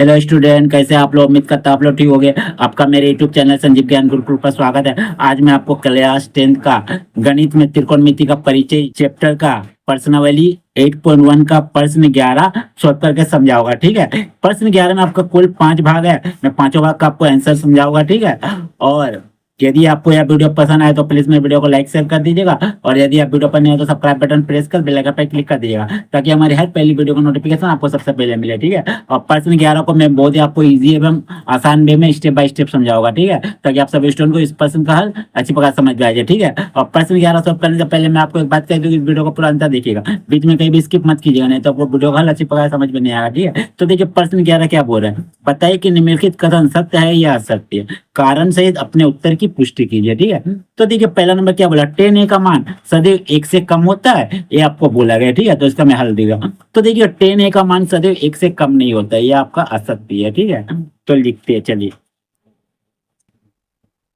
Hello student, कैसे आप लोग? उम्मीद करता आप लोग ठीक हो गए। आपका मेरे यूट्यूब चैनल संजीव ज्ञान गुरुकुल पर स्वागत है। आज मैं आपको क्लास 10 का गणित में त्रिकोणमिति का परिचय चैप्टर का प्रश्नावली 8.1 का प्रश्न 11 सॉल्व करके समझाऊंगा। ठीक है, प्रश्न 11 में आपका कुल 5 भाग है। मैं पांचों भाग का आपको आंसर समझाऊंगा। ठीक है, और यदि आपको यह वीडियो पसंद आए तो प्लीज मेरे वीडियो को लाइक शेयर कर दीजिएगा, और यदि आप वीडियो पर नहीं हो तो सब्सक्राइब बटन प्रेस कर बेल आइकन पर क्लिक कर दीजिएगा, ताकि हमारी हर पहली वीडियो का नोटिफिकेशन आपको सबसे पहले मिले। ठीक है, और प्रश्न 11 को मैं बहुत ही आपको इजी एवं आसान वे में स्टेप बाय स्टेप समझाऊंगा। ठीक है, ताकि आप सभी स्टूडेंट को इस प्रश्न का हल अच्छी प्रकार समझ में आ जाए। ठीक है, और प्रश्न 11 सॉल्व करने से पहले मैं आपको एक बात कह दूं कि इस वीडियो को पूरा अंतर देखिएगा, बीच में कहीं भी स्किप मत कीजिएगा, नहीं तो आपको वीडियो का हल अच्छी प्रकार समझ में नहीं आएगा। ठीक है, तो देखिए प्रश्न 11 क्या बोल रहा है। बताइए कि निम्नलिखित कथन सत्य है या असत्य है, कारण सहित अपने उत्तर की पुष्टि कीजिए। ठीक है, तो देखिए पहला नंबर क्या बोला, 10a का मान सदैव 1 से कम होता है, ये आपको बोला गया। ठीक है, तो इसका मैं हल देगा। तो देखिए 10a का मान सदैव 1 से कम नहीं होता है, ये आपका असत्य है। ठीक है, तो लिखते हैं, चलिए।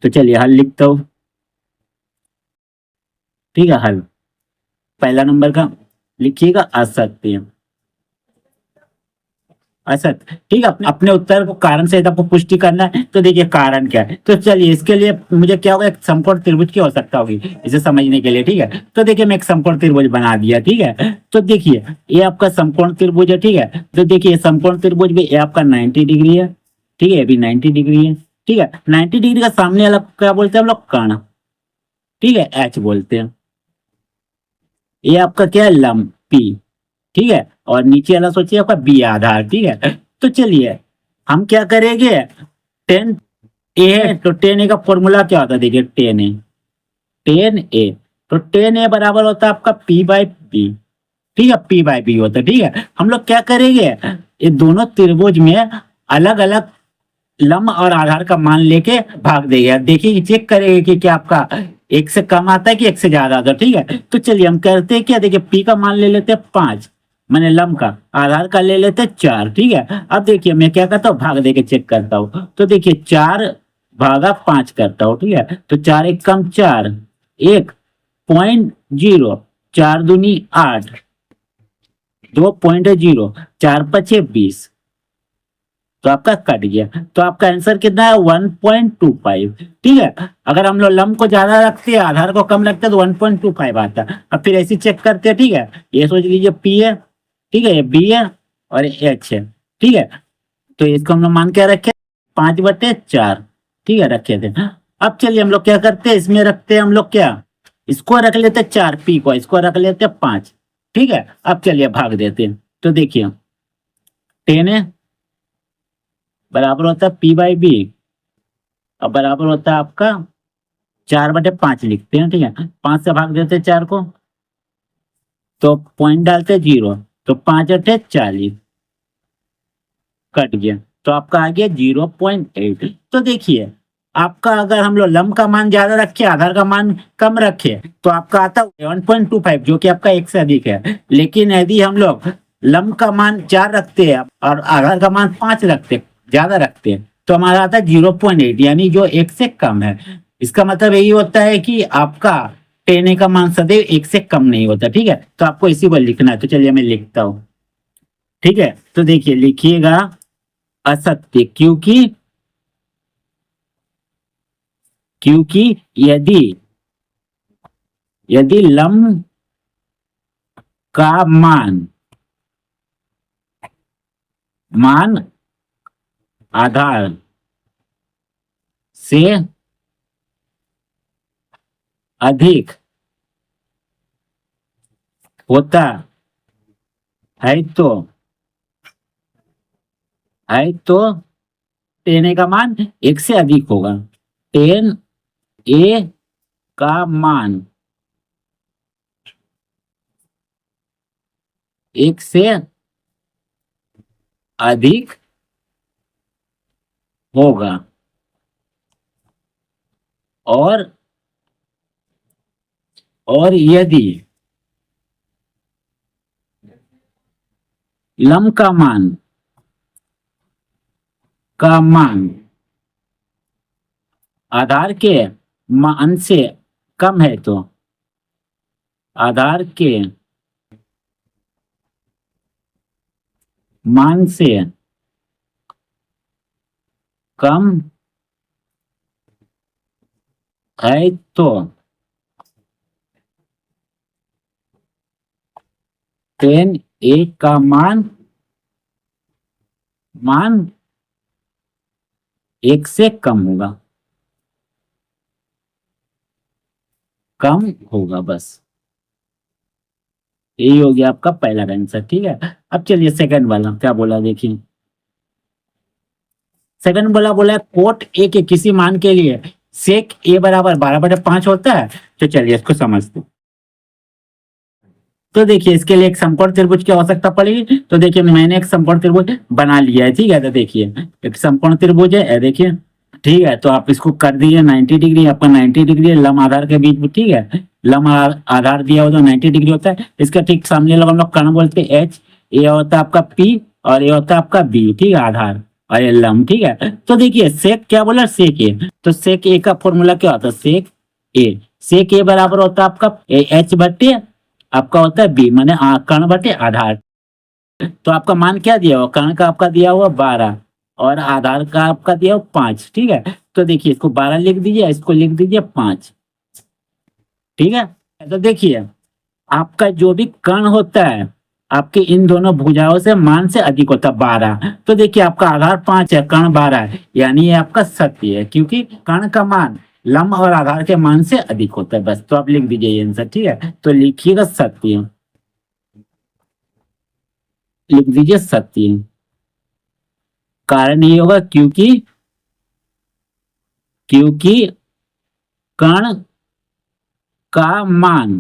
तो चलिए हल लिखता हूँ। ठीक है, हल पहला नंबर का लिखिएगा असत्य। असत्य। ठीक है, अपने उत्तर को कारण सहित आपको पुष्टि करना है। तो देखिए कारण क्या है, तो चलिए इसके लिए मुझे क्या होगा, एक समकोण त्रिभुज की आवश्यकता होगी इसे समझने के लिए। ठीक है, तो देखिए मैं एक समकोण त्रिभुज बना दिया। ठीक है, तो देखिए ये आपका समकोण त्रिभुज है। ठीक है, तो देखिए समकोण त्रिभुज में ये आपका 90 डिग्री है। ठीक है, अभी 90 डिग्री है। ठीक है, 90 डिग्री का सामने वाला क्या बोलते हैं हम लोग, कर्ण। ठीक है, एच बोलते हैं। ये आपका क्या है, लंब पी। ठीक है, और नीचे वाला सोचिए आपका बी आधार। ठीक है, तो चलिए हम क्या करेंगे, 10 ए है तो 10 ए का फॉर्मूला क्या होता है, देखिए 10 ए, 10 ए, तो 10 ए बराबर होता है आपका पी बाई बी। ठीक है, पी बाई बी होता है। ठीक है, हम लोग क्या करेंगे, ये दोनों त्रिभुज में अलग अलग लंब और आधार का मान लेके भाग देगा। देखिए चेक करेंगे कि क्या आपका एक से कम आता है कि एक से ज्यादा आता है। ठीक है, तो चलिए हम करते हैं क्या, देखिए पी का मान ले लेते हैं 5, मैंने लंब का, आधार का ले लेते हैं 4। ठीक है, अब देखिए मैं क्या करता हूँ, भाग दे के चेक करता हूँ। तो देखिए 4 भागा 5 करता हूँ। ठीक है, तो 4 एक कम 4, 1.0, 4 दूनी 8, 2.0, 4 पचे 20, तो आपका कट गया। तो आपका आंसर कितना है, 1.25। ठीक है, अगर हम लोग लंब को ज्यादा रखते हैं आधार को कम रखते हैं तो 1.25 आता है। अब फिर ऐसे चेक करते हैं। ठीक है, ये सोच लीजिए पी है। ठीक है, ये बी है और ये एच है। ठीक है, तो इसको हम लोग मान क्या रखे, 5/4। ठीक है, रखे थे। अब चलिए हम लोग क्या करते हैं, इसमें रखते हैं हम लोग क्या, इसको रख लेते हैं 4, पी को इसको रख लेते हैं 5। ठीक है, अब चलिए भाग देते हैं। तो देखिए 10 है बराबर होता है पी बाई बी, अब बराबर होता है आपका 4/5 लिखते हैं। ठीक है, 5 से भाग देते हैं 4 को, तो पॉइंट डालते हैं 0, तो 5/40, कट गया। तो आपका आ गया 0.8। तो देखिए आपका अगर हम लोग लंब का मान ज्यादा रखे आधार का मान कम रखे तो आपका आता है 1.25, जो कि आपका एक से अधिक है। लेकिन यदि हम लोग लंब का मान 4 रखते हैं और आधार का मान 5 रखते ज्यादा रखते हैं तो हमारा आता है 0.8, यानी जो एक से कम है। इसका मतलब यही होता है कि आपका 10 का मान सदैव एक से कम नहीं होता। ठीक है, तो आपको इसी को लिखना है। तो चलिए मैं लिखता हूँ। ठीक है, तो देखिए लिखिएगा असत्य, क्योंकि क्योंकि यदि यदि लंब का मान मान आधार से अधिक होता है तो 10 का मान एक से अधिक होगा। 10 ए का मान एक से अधिक होगा, और यदि लंब का मान आधार के मान से कम है तो आधार के मान से कम है तो tan A का मान मान 1 से कम होगा, कम होगा बस। यही हो गया आपका पहला आंसर। ठीक है, अब चलिए सेकंड वाला क्या बोला देखिए। सेकंड बोला बोला कोट ए के किसी मान के लिए सेक ए बराबर 12/5 होता है। तो चलिए इसको समझते हैं। तो देखिए इसके लिए एक समकोण त्रिभुज की आवश्यकता पड़ेगी। तो देखिए मैंने एक समकोण त्रिभुज बना लिया है। ठीक है, तो देखिए एक समकोण त्रिभुज है देखिए। ठीक है, तो आप इसको कर दीजिए 90 डिग्री, आपका 90 डिग्री है लंब आधार के बीच में। ठीक है, लंब आधार दिया हो तो 90 डिग्री होता है। इसका ठीक सामने लोग हम लोग कर्ण बोलते हैं एच, ये होता है आपका पी और ये होता है आपका बी। ठीक है, आधार और ये लंब। ठीक है, तो देखिए सेक क्या बोला, सेक ए। तो सेक ए का फॉर्मूला क्या होता है, सेक ए। सेक ए बराबर होता है आपका एच बटे आपका होता है बी, माने कर्ण बटे आधार। तो आपका मान क्या दिया हुआ, कर्ण का आपका दिया हुआ 12 और आधार का आपका दिया हुआ 5। ठीक है, तो देखिए इसको 12 लिख दीजिए, इसको लिख दीजिए 5। ठीक है, तो देखिए आपका जो भी कर्ण होता है आपके इन दोनों भुजाओं से मान से अधिक होता है 12। तो देखिए आपका आधार 5 है, कर्ण 12 है, यानी ये आपका सत्य है क्योंकि कर्ण का मान लंब और आधार के मान से अधिक होता है बस। तो आप लिख दीजिए ये आंसर। ठीक है, तो लिखिएगा सत्य, लिख दीजिए सत्य। कारण ये होगा क्योंकि क्योंकि कर्ण का मान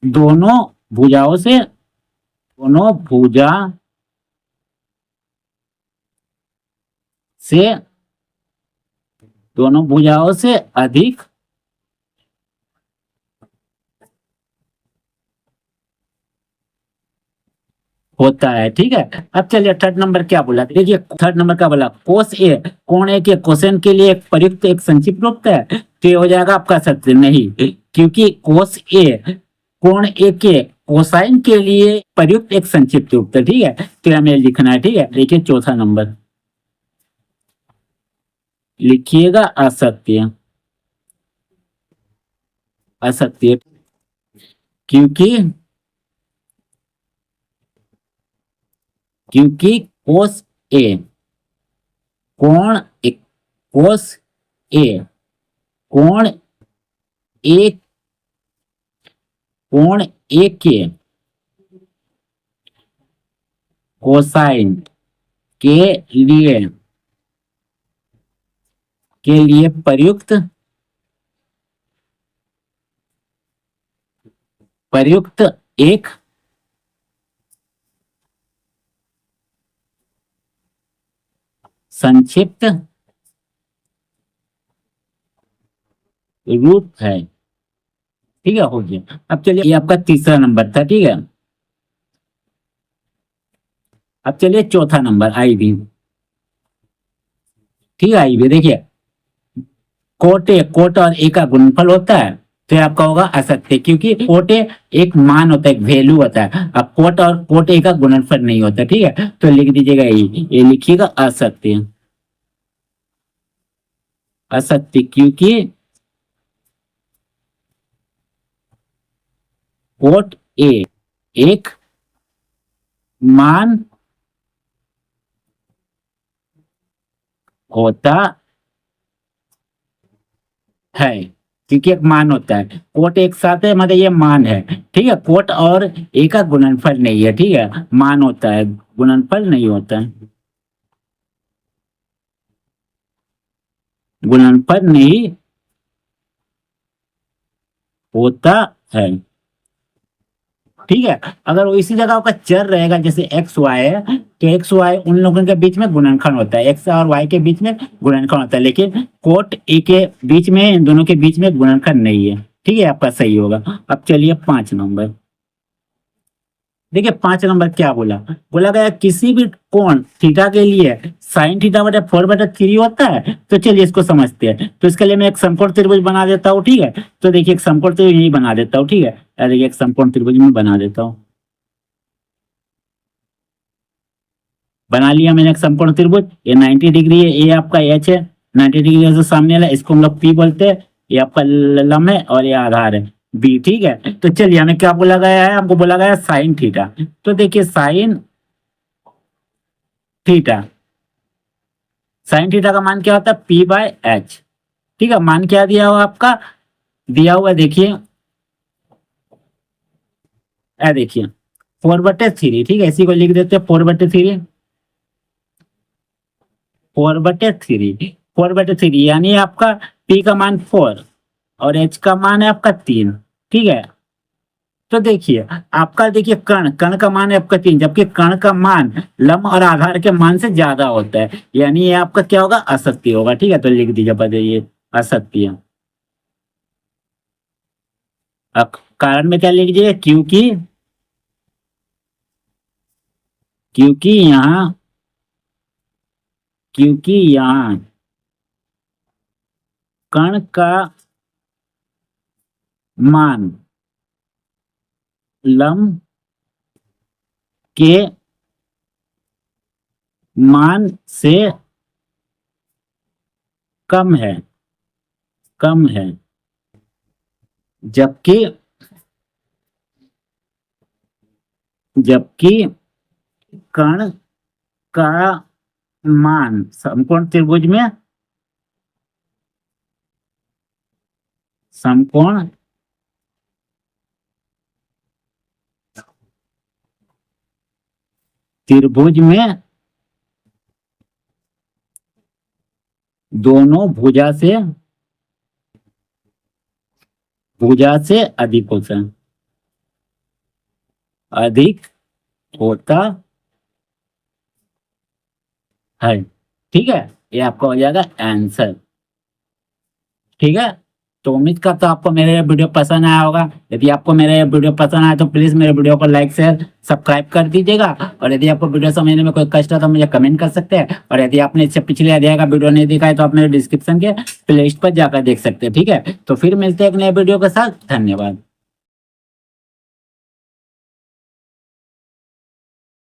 दोनों भुजाओं से दोनों भुजा से दोनों भुजाओं से अधिक होता है। ठीक है, अब चलिए थर्ड नंबर क्या बोला देखिए। थर्ड नंबर क्या बोला, कोस ए कोण ए के कोसेन के लिए एक प्रयुक्त एक संक्षिप्त रूप है। तो ये हो जाएगा आपका सत्य नहीं, क्योंकि कोस ए कोण ए के कोसाइन के लिए प्रयुक्त एक संक्षिप्त रूप है। ठीक है, तो हमें लिखना है। ठीक है, देखिए चौथा नंबर लिखिएगा असत्य, असत्य क्योंकि क्योंकि कोस ए कोण कोस ए कोण ए कोण ए के कोसाइन के लिए प्रयुक्त प्रयुक्त एक संक्षिप्त रूप है। ठीक है, हो गया। अब चलिए ये आपका तीसरा नंबर था। ठीक है, अब चलिए चौथा नंबर आई भी। ठीक है, आई भी देखिए कोट और ए का गुणनफल होता है। तो ये आपका होगा असत्य क्योंकि कोट ए एक मान होता है, एक वैल्यू होता है। अब कोट और कोट ए का गुणनफल नहीं होता। ठीक है, तो लिख दीजिएगा ये लिखिएगा असत्य, असत्य क्योंकि कोट ए एक मान होता है, क्योंकि एक मान होता है। कोट एक साथ है मतलब ये मान है। ठीक है, कोट और ए का गुणनफल नहीं है। ठीक है, मान होता है, गुणनफल नहीं होता है, गुणनफल नहीं होता है। ठीक है, अगर वो इसी जगह का चर रहेगा जैसे एक्स वाई है तो एक्स वाई उन लोगों के बीच में गुणनखंड होता है, एक्स और वाई के बीच में गुणनखंड होता है, लेकिन कोट ए के बीच में इन दोनों के बीच में गुणनखंड नहीं है। ठीक है, आपका सही होगा। अब चलिए 5 नंबर देखिए। 5 नंबर क्या बोला, बोला गया किसी भी कोण थीटा के लिए साइन थीटा बटे 4/3 होता है। तो चलिए इसको समझते हैं। तो इसके लिए मैं एक समकोण त्रिभुज बना देता हूँ। ठीक है, तो देखिए एक समकोण त्रिभुज यही बना देता हूँ। ठीक है, देखिए एक समकोण त्रिभुज में बना देता हूँ। बना लिया मैंने एक समकोण त्रिभुज। ये 90 डिग्री है, ये आपका एच है, 90 डिग्री से सामने वाला, इसको हम लोग पी बोलते हैं। ये आपका लंब है और ये आधार है बी, ठीक है। तो चलिए हमें क्या बोला गया है, हमको बोला गया है साइन थीटा। तो देखिए साइन थीटा, साइन थीटा का मान क्या होता है, पी बाय एच, ठीक है। मान क्या दिया हुआ आपका, दिया हुआ देखिए, देखिए 4/3, ठीक है। इसी को लिख देते हैं 4/3, 4/3, 4/3 यानी आपका पी का मान 4 और एच का मान है आपका 3, ठीक है। तो देखिए आपका, देखिए कर्ण, कर्ण का मान है आपका 3, जबकि कर्ण का मान लंब और आधार के मान से ज्यादा होता है, यानी ये आपका क्या होगा, असत्य होगा, ठीक है। तो लिख दीजिए, बताइए असत्य। अब कारण में क्या लिख दीजिए, क्योंकि यहाँ, क्योंकि यहाँ कण का मान लंब के मान से कम है, कम है, जबकि कण का मान समकोण त्रिभुज में, समकोण त्रिभुज में दोनों भुजा से अधिक होता है, अधिक होता है, ठीक है। ये आपका हो जाएगा आंसर, ठीक है। तो उम्मीद करता हूं आपको मेरा ये वीडियो पसंद आया होगा। यदि आपको मेरा ये वीडियो पसंद आया तो प्लीज मेरे वीडियो को लाइक शेयर सब्सक्राइब कर दीजिएगा। और यदि आपको वीडियो समझने में कोई कष्ट है तो मुझे कमेंट कर सकते हैं। और यदि आपने इससे पिछले अध्याय का वीडियो नहीं देखा है तो आप मेरे डिस्क्रिप्शन के प्लेलिस्ट पर जाकर देख सकते हैं, ठीक है। तो फिर मिलते हैं एक नए वीडियो के साथ, धन्यवाद।